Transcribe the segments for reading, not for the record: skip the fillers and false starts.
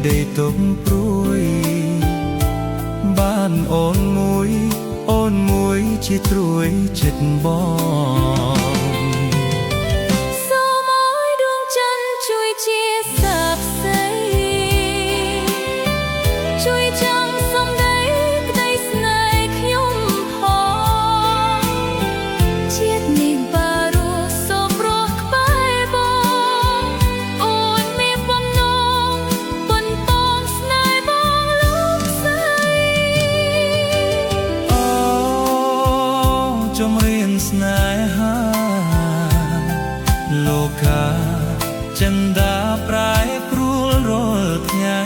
ដីទុំព្រួយបានអូនមួយជាត្រួយចិត្តបងសូមអើយដួងច័ន្ទជួយជាសាបស្័យជួយចាំសំដីក្តីស្នេហ៍ខ្ញុំផងជាតិនេះបារស់សូមរស់ក្បែរបងអូនមានបំណងប៉ុនបងស្នេហ៍បងលោកស្រីអូចម្រៀងស្នេហាលោកកាចិន្តាប្រែប្រួលរាល់ថ្ងៃ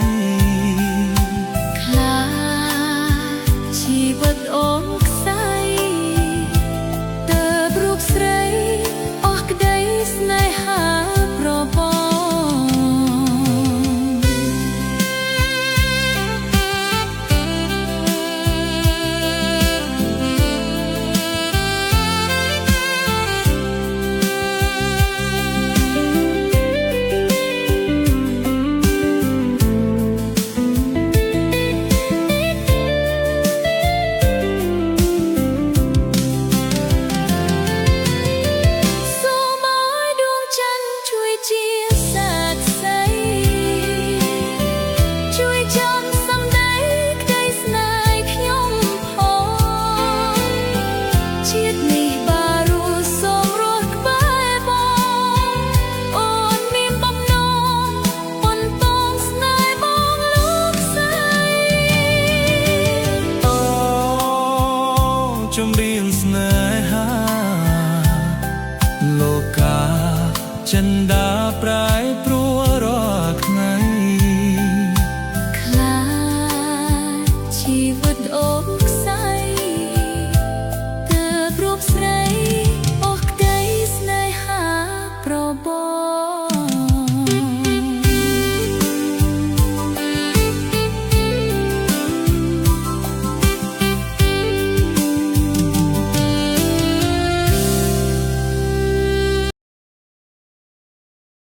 ខ្លាចជីវិតអូនខ្សែទើបរូបស្រីអស់ក្តីស្នេហាប្របង ចម្រៀងស្នេហាលោកកាចិន្តាប្រែប្រួលរាល់ថ្ងៃខ្លាចជីវិត